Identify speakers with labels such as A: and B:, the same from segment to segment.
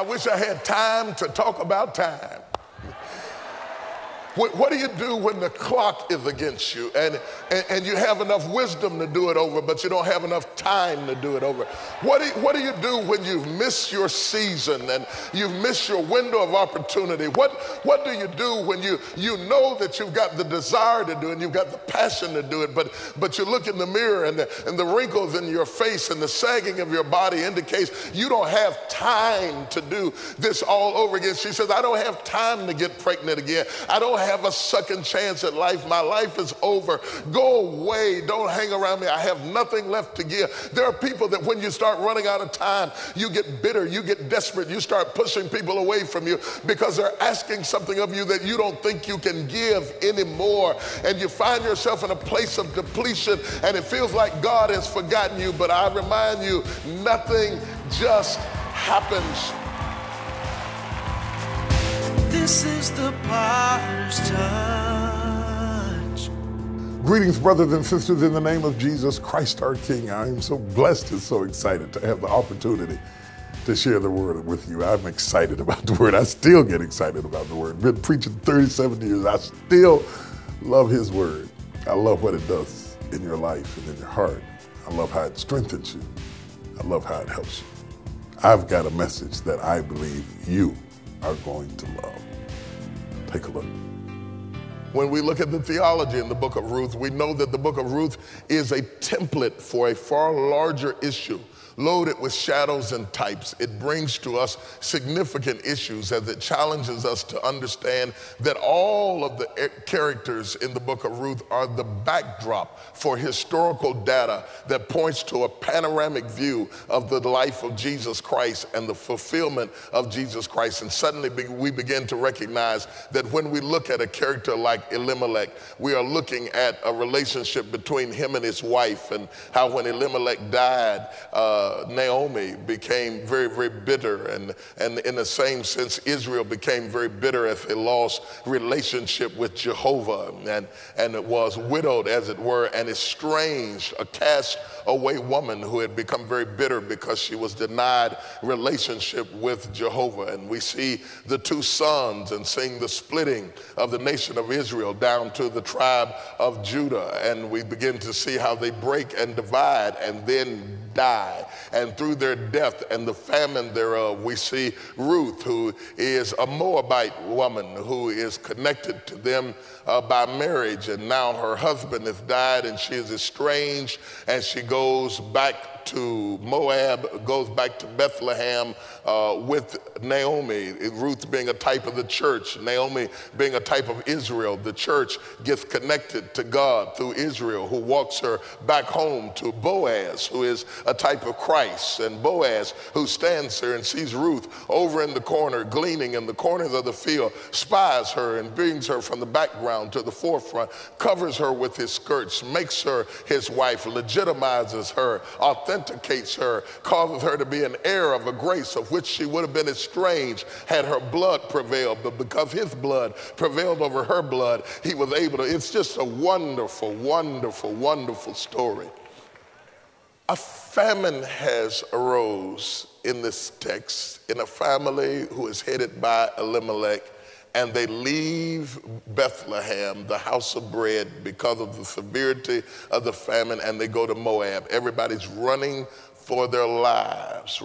A: I wish I had time to talk about time. What do you do when the clock is against you and you have enough wisdom to do it over, but you don't have enough time to do it over? What do you do when you've missed your season and you've missed your window of opportunity? What do you do when you know that you've got the desire to do it and you've got the passion to do it, but you look in the mirror and the wrinkles in your face and the sagging of your body indicates you don't have time to do this all over again? She says, I don't have time to get pregnant again. I don't have a second chance at life. My life is over. Go away. Don't hang around me. I have nothing left to give. There are people that when you start running out of time, you get bitter, you get desperate, you start pushing people away from you because they're asking something of you that you don't think you can give anymore. And you find yourself in a place of depletion and it feels like God has forgotten you. But I remind you, nothing just happens.
B: This is the potter's touch.
A: Greetings, brothers and sisters, in the name of Jesus Christ our King. I am so blessed and so excited to have the opportunity to share the word with you. I'm excited about the word. I still get excited about the word. Been preaching 37 years. I still love his word. I love what it does in your life and in your heart. I love how it strengthens you. I love how it helps you. I've got a message that I believe you are going to love. Take a look. When we look at the theology in the book of Ruth, we know that the book of Ruth is a template for a far larger issue, loaded with shadows and types. It brings to us significant issues as it challenges us to understand that all of the characters in the book of Ruth are the backdrop for historical data that points to a panoramic view of the life of Jesus Christ and the fulfillment of Jesus Christ. And suddenly we begin to recognize that when we look at a character like Elimelech, we are looking at a relationship between him and his wife, and how when Elimelech died, Naomi became very, very bitter. And in the same sense, Israel became very bitter as they lost relationship with Jehovah and it was widowed, as it were, and estranged, a cast away woman who had become very bitter because she was denied relationship with Jehovah. And we see the two sons and seeing the splitting of the nation of Israel down to the tribe of Judah. And we begin to see how they break and divide and then die. And through their death and the famine thereof, we see Ruth, who is a Moabite woman who is connected to them by marriage, and now her husband has died and she is estranged, and she goes back to Moab, goes back to Bethlehem with Naomi, Ruth being a type of the church, Naomi being a type of Israel. The church gets connected to God through Israel, who walks her back home to Boaz, who is a type of Christ, and Boaz, who stands there and sees Ruth over in the corner, gleaning in the corners of the field, spies her and brings her from the background to the forefront, covers her with his skirts, makes her his wife, legitimizes her, authenticates her, causes her to be an heir of a grace of which she would have been estranged had her blood prevailed. But because his blood prevailed over her blood, he was able to. It's just a wonderful, wonderful, wonderful story. A famine has arose in this text in a family who is headed by Elimelech, and they leave Bethlehem, the house of bread, because of the severity of the famine, and they go to Moab. Everybody's running for their lives,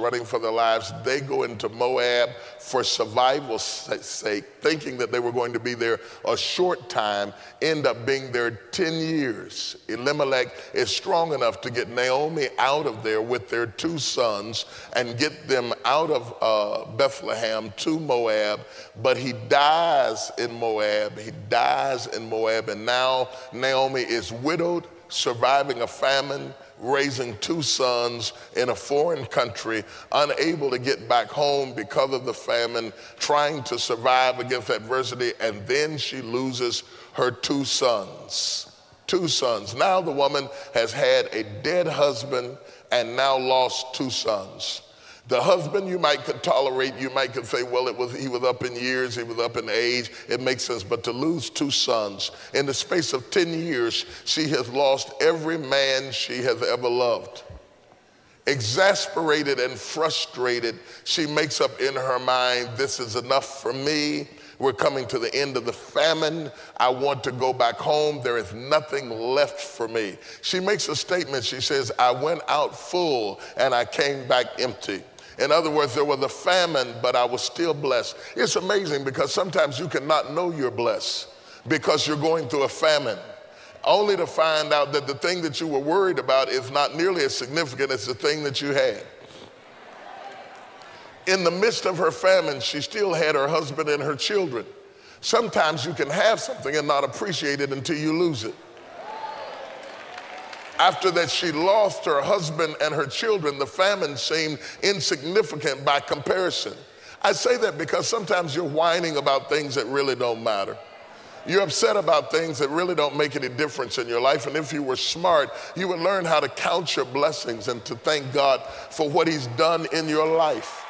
A: They go into Moab for survival's sake, thinking that they were going to be there a short time, end up being there 10 years. Elimelech is strong enough to get Naomi out of there with their two sons and get them out of Bethlehem to Moab, but he dies in Moab. And now Naomi is widowed, surviving a famine, raising two sons in a foreign country, unable to get back home because of the famine, trying to survive against adversity, and then she loses her two sons. Now the woman has had a dead husband and now lost two sons. The husband you might could tolerate, you might could say, well, he was up in years, he was up in age, it makes sense. But to lose two sons, in the space of 10 years, she has lost every man she has ever loved. Exasperated and frustrated, she makes up in her mind, this is enough for me. We're coming to the end of the famine. I want to go back home. There is nothing left for me. She makes a statement. She says, I went out full and I came back empty. In other words, there was a famine, but I was still blessed. It's amazing because sometimes you cannot know you're blessed because you're going through a famine, only to find out that the thing that you were worried about is not nearly as significant as the thing that you had. In the midst of her famine, she still had her husband and her children. Sometimes you can have something and not appreciate it until you lose it. After that, she lost her husband and her children. The famine seemed insignificant by comparison. I say that because sometimes you're whining about things that really don't matter. You're upset about things that really don't make any difference in your life. And if you were smart, you would learn how to count your blessings and to thank God for what he's done in your life.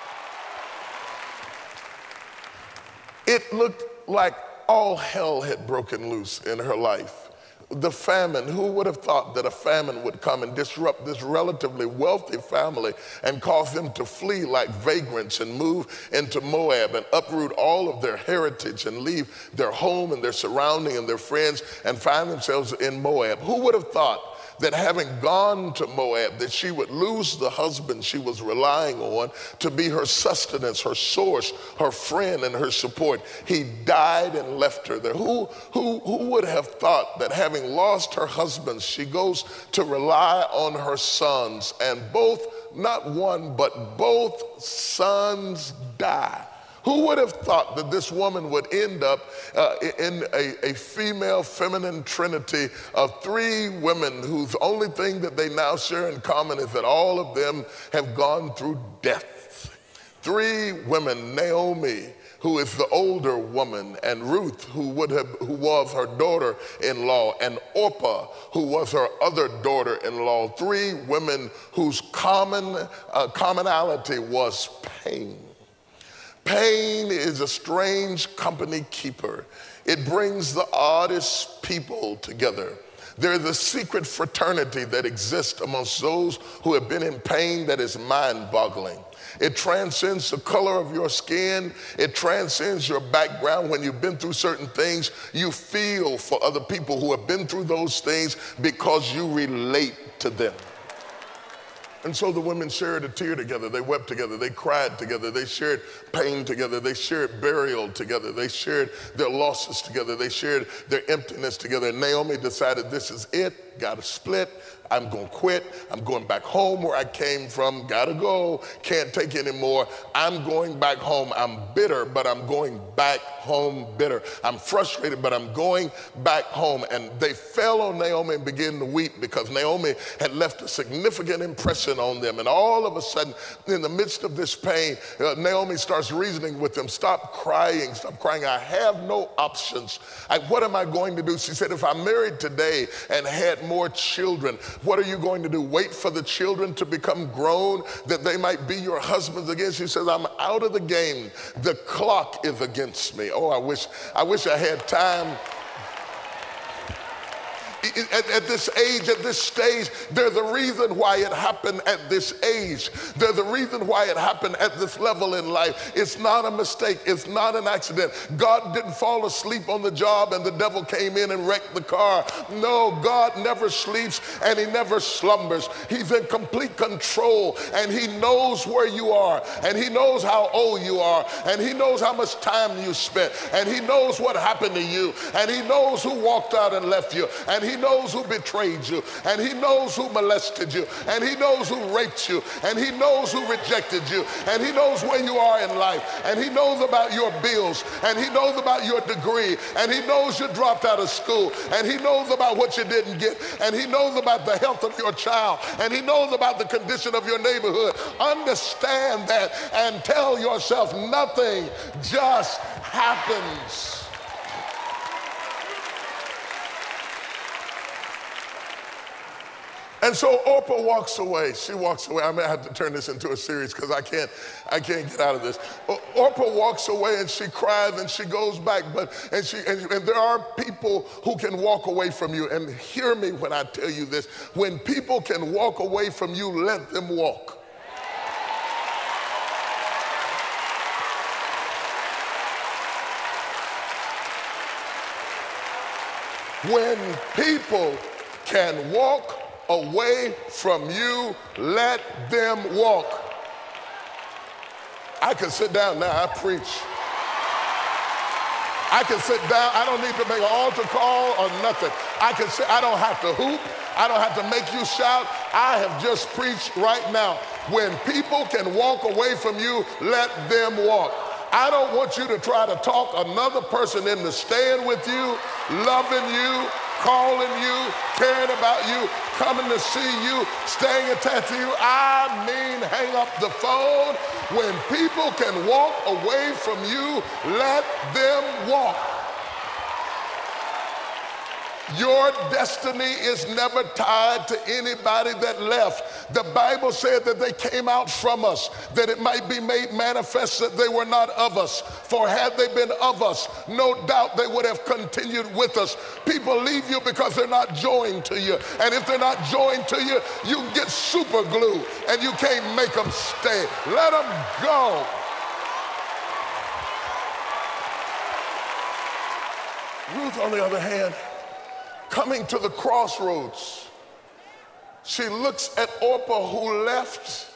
A: It looked like all hell had broken loose in her life. The famine, who would have thought that a famine would come and disrupt this relatively wealthy family and cause them to flee like vagrants and move into Moab and uproot all of their heritage and leave their home and their surrounding and their friends and find themselves in Moab? Who would have thought that having gone to Moab, that she would lose the husband she was relying on to be her sustenance, her source, her friend, and her support? He died and left her there. Who would have thought that having lost her husband, she goes to rely on her sons, and both, not one, but both sons die? Who would have thought that this woman would end up in a female feminine trinity of three women whose only thing that they now share in common is that all of them have gone through death? Three women: Naomi, who is the older woman, and Ruth, who was her daughter-in-law, and Orpah, who was her other daughter-in-law. Three women whose commonality was pain. Pain is a strange company keeper. It brings the oddest people together. There is a secret fraternity that exists amongst those who have been in pain that is mind-boggling. It transcends the color of your skin. It transcends your background. When you've been through certain things, you feel for other people who have been through those things because you relate to them. And so the women shared a tear together. They wept together. They cried together. They shared pain together. They shared burial together. They shared their losses together. They shared their emptiness together. And Naomi decided, this is it. Got to split. I'm going to quit. I'm going back home where I came from. Got to go. Can't take anymore. I'm going back home. I'm bitter, but I'm going back home bitter. I'm frustrated, but I'm going back home. And they fell on Naomi and began to weep because Naomi had left a significant impression on them. And all of a sudden, in the midst of this pain, Naomi starts reasoning with them. Stop crying. Stop crying. I have no options. What am I going to do? She said, if I married today and had more children, what are you going to do? Wait for the children to become grown that they might be your husbands again? She says, I'm out of the game. The clock is against me. Oh, I wish I had time. At this age, at this stage, there's a reason why it happened at this age. There's a reason why it happened at this level in life. It's not a mistake. It's not an accident. God didn't fall asleep on the job and the devil came in and wrecked the car. No, God never sleeps and he never slumbers. He's in complete control and he knows where you are and he knows how old you are and he knows how much time you spent and he knows what happened to you and he knows who walked out and left you and he knows who betrayed you, and he knows who molested you, and he knows who raped you, and he knows who rejected you, and he knows where you are in life, and he knows about your bills, and he knows about your degree, and he knows you dropped out of school, and he knows about what you didn't get, and he knows about the health of your child, and he knows about the condition of your neighborhood. Understand that and tell yourself nothing just happens. And so Orpah walks away. She walks away. I may have to turn this into a series because I can't get out of this. Orpah walks away and she cries and she goes back. And there are people who can walk away from you. And hear me when I tell you this. When people can walk away from you, let them walk. When people can walk away from you, let them walk. I can sit down now, I preach. I can sit down, I don't need to make an altar call or nothing. I can sit, I don't have to hoop, I don't have to make you shout. I have just preached right now. When people can walk away from you, let them walk. I don't want you to try to talk another person into staying with you, loving you, calling you, caring about you, coming to see you, staying attached to you. I mean, hang up the phone. When people can walk away from you, let them walk. Your destiny is never tied to anybody that left. The Bible said that they came out from us, that it might be made manifest that they were not of us. For had they been of us, no doubt they would have continued with us. People leave you because they're not joined to you. And if they're not joined to you, you get super glue and you can't make them stay. Let them go. Ruth, on the other hand, coming to the crossroads, she looks at Orpah who left.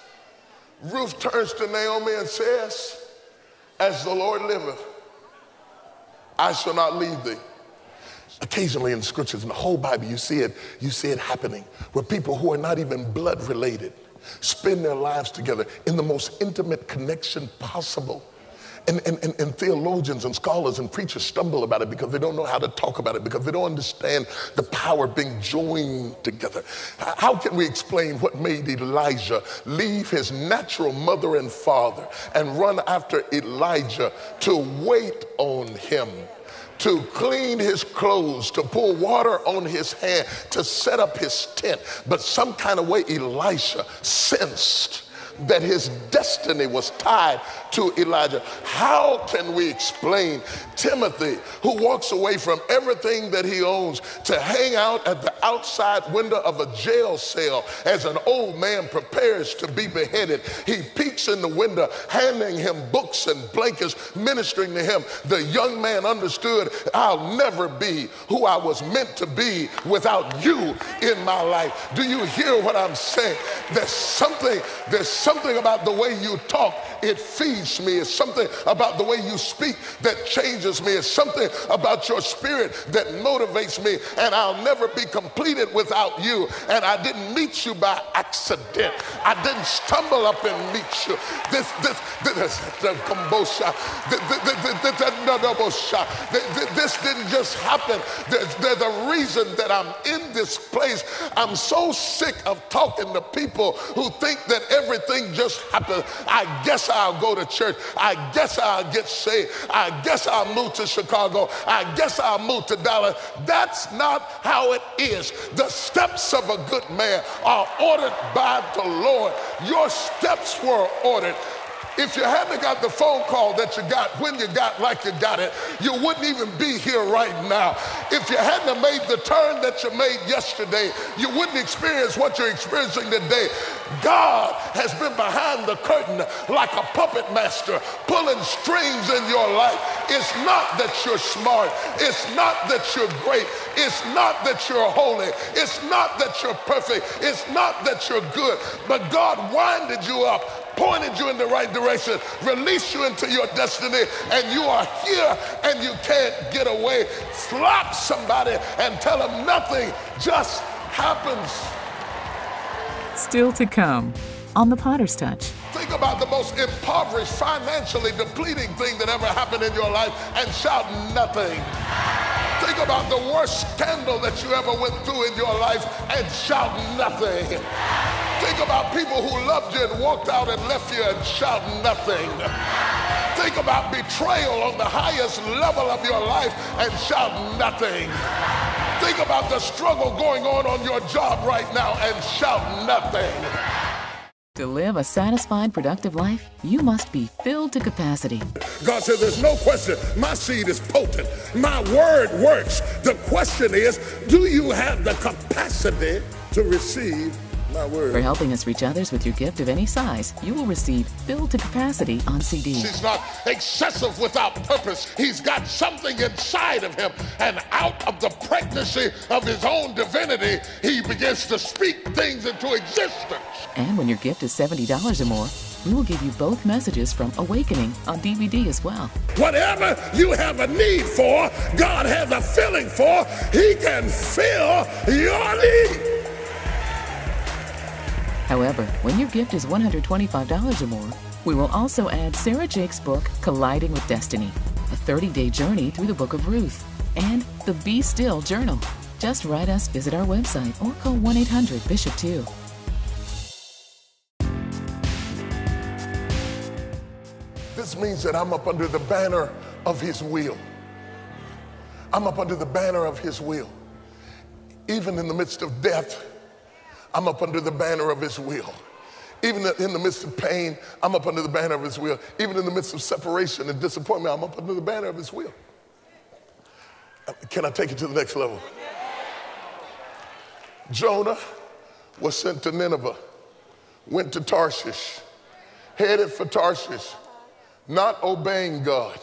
A: Ruth turns to Naomi and says, as the Lord liveth, I shall not leave thee. Occasionally in the scriptures, in the whole Bible, you see it happening where people who are not even blood related spend their lives together in the most intimate connection possible. And theologians and scholars and preachers stumble about it because they don't know how to talk about it, because they don't understand the power of being joined together. How can we explain what made Elijah leave his natural mother and father and run after Elijah to wait on him, to clean his clothes, to pour water on his hand, to set up his tent? But some kind of way Elisha sensed that his destiny was tied to Elijah. How can we explain Timothy, who walks away from everything that he owns to hang out at the outside window of a jail cell as an old man prepares to be beheaded? He peeks in the window, handing him books and blankets, ministering to him. The young man understood, I'll never be who I was meant to be without you in my life. Do you hear what I'm saying? There's something about the way you talk. It feeds me. It's something about the way you speak that changes me. It's something about your spirit that motivates me. And I'll never be completed without you. And I didn't meet you by accident. I didn't stumble up and meet you. This didn't just happen. There's a reason that I'm in this place. I'm so sick of talking to people who think that everything just happened. I guess I'll go to church. I guess I'll get saved. I guess I'll move to Chicago. I guess I'll move to Dallas. That's not how it is. The steps of a good man are ordered by the Lord. Your steps were ordered. If you hadn't got the phone call that you got when you got like you got it, you wouldn't even be here right now. If you hadn't made the turn that you made yesterday, you wouldn't experience what you're experiencing today. God has been behind the curtain like a puppet master, pulling strings in your life. It's not that you're smart. It's not that you're great. It's not that you're holy. It's not that you're perfect. It's not that you're good. But God winded you up, pointed you in the right direction, released you into your destiny, and you are here and you can't get away. Slap somebody and tell them nothing just happens.
C: Still to come on The Potter's Touch.
A: Think about the most impoverished, financially depleting thing that ever happened in your life and shout nothing. Think about the worst scandal that you ever went through in your life and shout nothing. Think about people who loved you and walked out and left you and shout nothing. Think about betrayal on the highest level of your life and shout nothing. Think about the struggle going on your job right now and shout nothing.
C: To live a satisfied, productive life, you must be filled to capacity.
A: God said, there's no question. My seed is potent. My word works. The question is, do you have the capacity to receive my word?
C: For helping us reach others with your gift of any size, you will receive Filled to Capacity on CD.
A: He's not excessive without purpose. He's got something inside of him, and out of the pregnancy of his own divinity, he begins to speak things into existence.
C: And when your gift is $70 or more, we will give you both messages from Awakening on DVD as well.
A: Whatever you have a need for, God has a filling for. He can fill your need.
C: However, when your gift is $125 or more, we will also add Sarah Jake's book, Colliding with Destiny, a 30-day journey through the book of Ruth, and the Be Still Journal. Just write us, visit our website, or call 1-800-BISHOP-2.
A: This means that I'm up under the banner of his will. I'm up under the banner of his will. Even in the midst of death, I'm up under the banner of his will. Even in the midst of pain, I'm up under the banner of his will. Even in the midst of separation and disappointment, I'm up under the banner of his will. Can I take it to the next level? Jonah was sent to Nineveh, went to Tarshish, headed for Tarshish, not obeying God,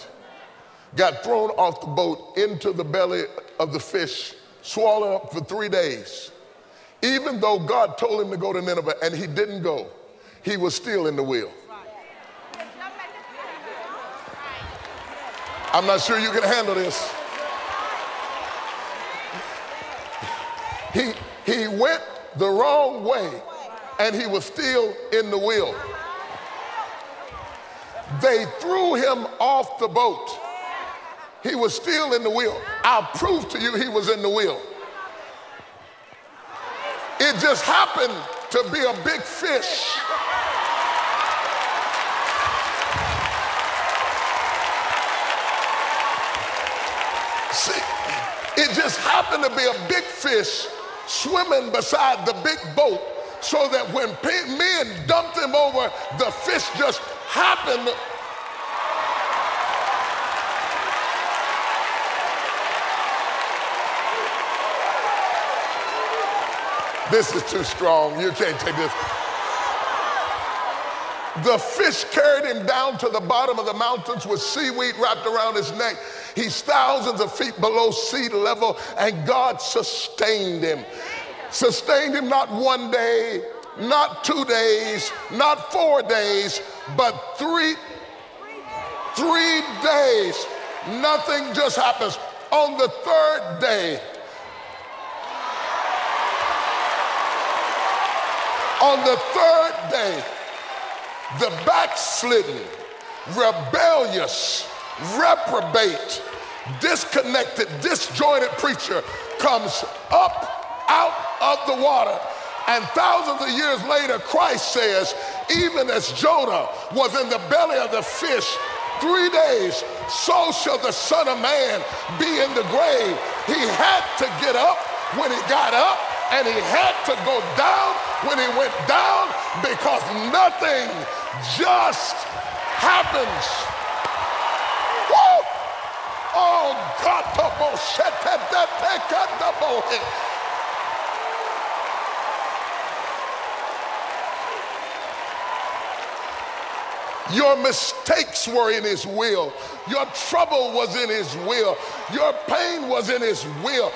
A: got thrown off the boat into the belly of the fish, swallowed up for 3 days. Even though God told him to go to Nineveh and he didn't go, he was still in the will. I'm not sure you can handle this. He went the wrong way and he was still in the will. They threw him off the boat. He was still in the will. I'll prove to you he was in the will. It just happened to be a big fish. See, it just happened to be a big fish swimming beside the big boat, so that when men dumped him over, the fish just happened. This is too strong. You can't take this. The fish carried him down to the bottom of the mountains with seaweed wrapped around his neck. He's thousands of feet below sea level, and God sustained him. Sustained him not 1 day, not 2 days, not 4 days, but three days. Nothing just happens. On the third day, the backslidden, rebellious, reprobate, disconnected, disjointed preacher comes up out of the water. And thousands of years later, Christ says, even as Jonah was in the belly of the fish 3 days, so shall the Son of Man be in the grave. He had to get up when he got up, and he had to go down when he went down, because nothing just happens. Woo! Oh, God, your mistakes were in his will. Your trouble was in his will. Your pain was in his will.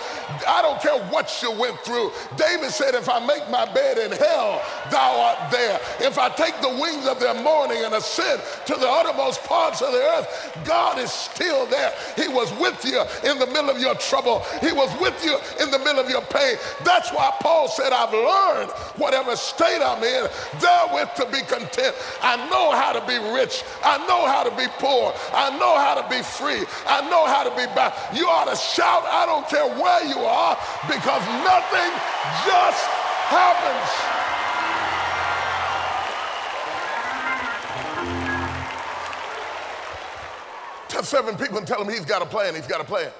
A: I don't care what you went through. David said, if I make my bed in hell, thou art there. If I take the wings of their morning and ascend to the uttermost parts of the earth, God is still there. He was with you in the middle of your trouble. He was with you in the middle of your pain. That's why Paul said, I've learned whatever state I'm in, therewith to be content. I know how to be rich. I know how to be poor. I know how to be free. I know how to be bound. You ought to shout, I don't care where you are, because nothing just happens. Tell 7 people and tell them he's got a plan. He's got a plan.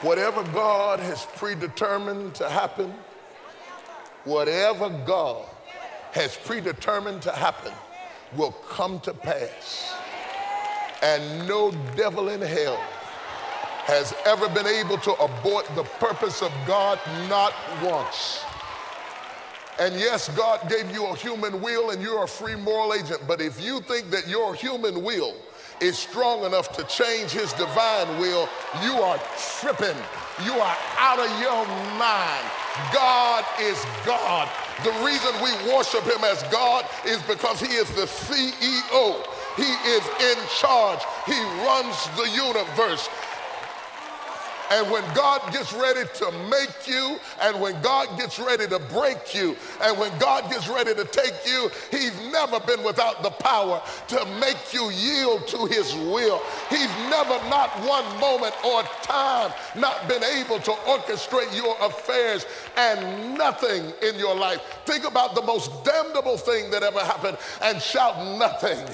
A: Whatever God has predetermined to happen, whatever God has predetermined to happen will come to pass. And no devil in hell has ever been able to abort the purpose of God, not once. And yes, God gave you a human will and you're a free moral agent, but if you think that your human will is strong enough to change his divine will, you are tripping. You are out of your mind. God is God. The reason we worship him as God is because he is the CEO. He is in charge. He runs the universe. And when God gets ready to make you, and when God gets ready to break you, and when God gets ready to take you, he's never been without the power to make you yield to his will. He's never, not one moment or time, not been able to orchestrate your affairs and nothing in your life. Think about the most damnable thing that ever happened and shout nothing.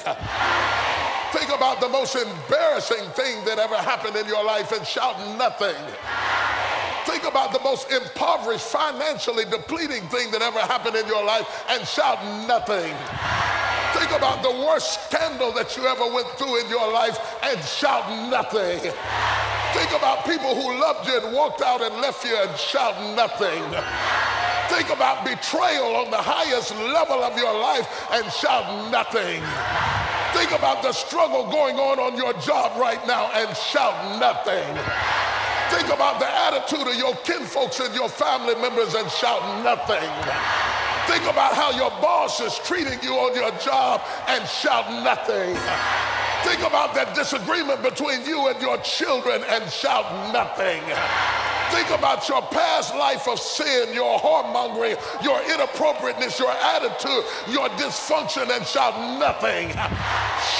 A: Think about the most embarrassing thing that ever happened in your life and shout nothing. Think about the most impoverished, financially depleting thing that ever happened in your life and shout nothing. Think about the worst scandal that you ever went through in your life and shout nothing. Think about people who loved you and walked out and left you and shout nothing. Think about betrayal on the highest level of your life and shout nothing. Think about the struggle going on your job right now and shout nothing. Think about the attitude of your kinfolks and your family members and shout nothing. Think about how your boss is treating you on your job and shout nothing. Think about that disagreement between you and your children and shout nothing. Think about your past life of sin, your whoremongering, your inappropriateness, your attitude, your dysfunction, and shout nothing.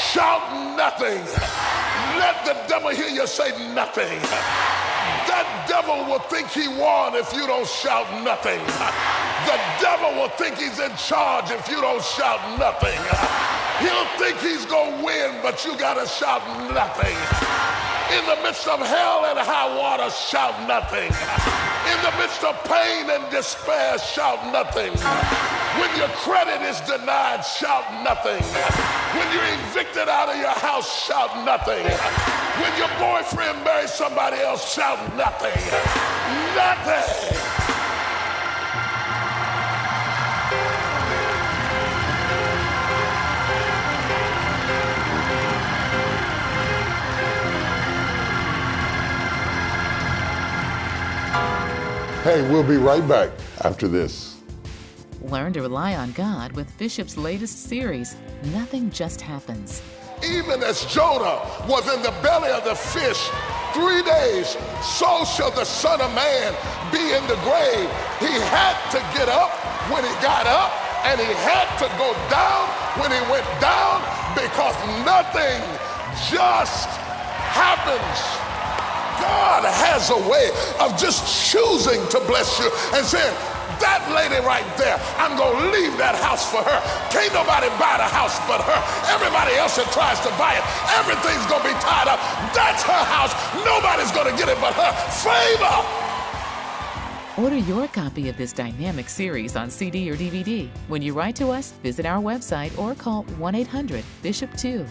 A: Shout nothing. Let the devil hear you say nothing. That devil will think he won if you don't shout nothing. The devil will think he's in charge if you don't shout nothing. He'll think he's gonna win, but you gotta shout nothing. In the midst of hell and high water, shout nothing. In the midst of pain and despair, shout nothing. When your credit is denied, shout nothing. When you're evicted out of your house, shout nothing. When your boyfriend marries somebody else, shout nothing. Nothing. Hey, we'll be right back after this.
C: Learn to rely on God with Bishop's latest series, Nothing Just Happens.
A: Even as Jonah was in the belly of the fish 3 days, so shall the Son of Man be in the grave. He had to get up when he got up, and he had to go down when he went down, because nothing just happens. God has a way of just choosing to bless you and saying, that lady right there, I'm gonna leave that house for her. Can't nobody buy the house but her. Everybody else that tries to buy it, everything's gonna be tied up. That's her house. Nobody's gonna get it but her. Favor.
C: Order your copy of this dynamic series on CD or DVD. When you write to us, visit our website or call 1-800-BISHOP2.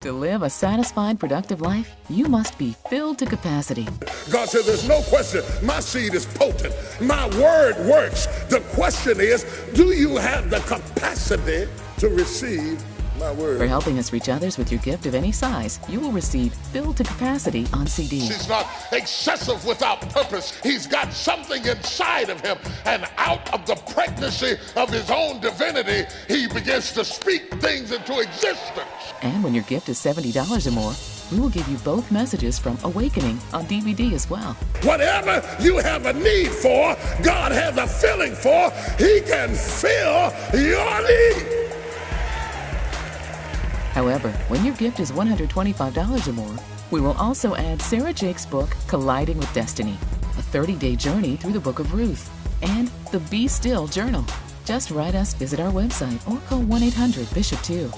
C: To live a satisfied, productive life, you must be filled to capacity.
A: God said, there's no question. My seed is potent. My word works. The question is, do you have the capacity to receive my word?
C: For helping us reach others with your gift of any size, you will receive Filled to Capacity on CD.
A: He's not excessive without purpose. He's got something inside of him, and out of the pregnancy of his own divinity, he begins to speak things into existence.
C: And when your gift is $70 or more, we will give you both messages from Awakening on DVD as well.
A: Whatever you have a need for, God has a filling for. He can fill your need.
C: However, when your gift is $125 or more, we will also add Sarah Jake's book, Colliding with Destiny, a 30-day journey through the book of Ruth, and the Be Still Journal. Just write us, visit our website, or call 1-800-BISHOP2.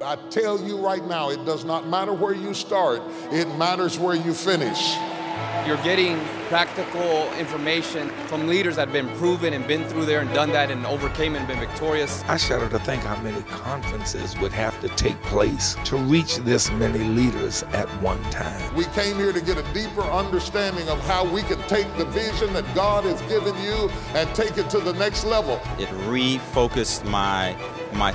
A: I tell you right now, it does not matter where you start, it matters where you finish.
D: You're getting practical information from leaders that have been proven and been through there and done that and overcame and been victorious.
E: I shudder to think how many conferences would have to take place to reach this many leaders at one time.
A: We came here to get a deeper understanding of how we can take the vision that God has given you and take it to the next level.
F: It refocused my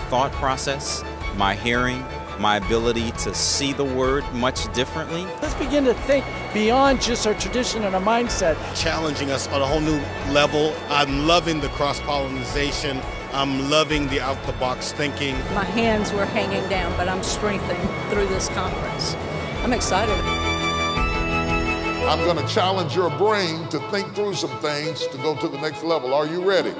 F: thought process, my hearing, my ability to see the word much differently.
G: Let's begin to think beyond just our tradition and our mindset.
H: Challenging us on a whole new level. I'm loving the cross-pollination. I'm loving the out-the-box thinking.
I: My hands were hanging down, but I'm strengthened through this conference. I'm excited.
A: I'm going to challenge your brain to think through some things to go to the next level. Are you ready?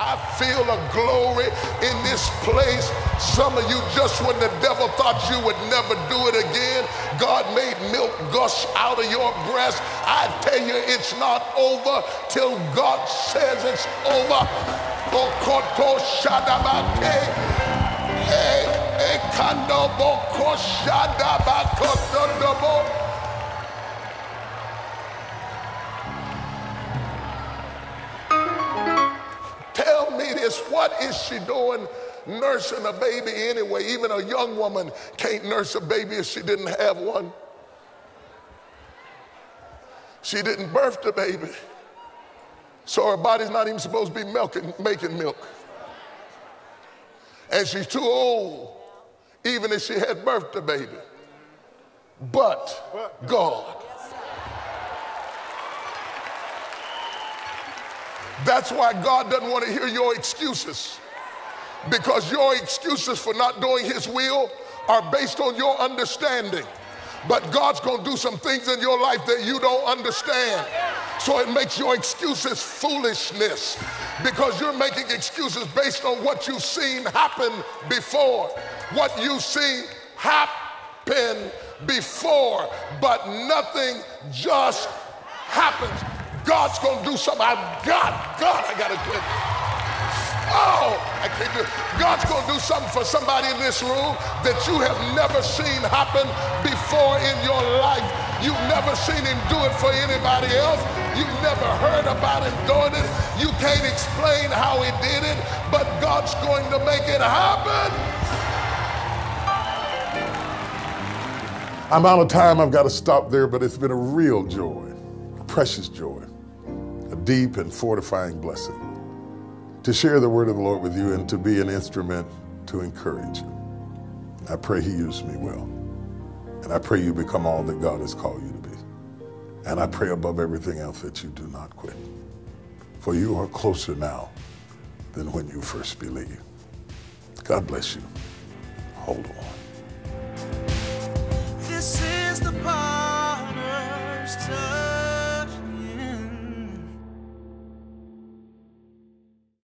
A: I feel a glory in this place. Some of you, just when the devil thought you would never do it again, God made milk gush out of your breast. I tell you, it's not over till God says it's over. Tell me this, what is she doing nursing a baby anyway? Even a young woman can't nurse a baby if she didn't have one. She didn't birth the baby, so her body's not even supposed to be making milk. And she's too old, even if she had birthed the baby. But God. That's why God doesn't want to hear your excuses, because your excuses for not doing his will are based on your understanding. But God's going to do some things in your life that you don't understand. So it makes your excuses foolishness, because you're making excuses based on what you've seen happen before. What you've seen happen before, but nothing just happens. God's going to do something. God, I got to quit. Oh, I can't do it. God's going to do something for somebody in this room that you have never seen happen before in your life. You've never seen him do it for anybody else. You've never heard about him doing it. You can't explain how he did it, but God's going to make it happen. I'm out of time. I've got to stop there, but it's been a real joy, a precious joy, a deep and fortifying blessing to share the word of the Lord with you and to be an instrument to encourage you. I pray he used me well. And I pray you become all that God has called you to be. And I pray above everything else that you do not quit. For you are closer now than when you first believed. God bless you. Hold on.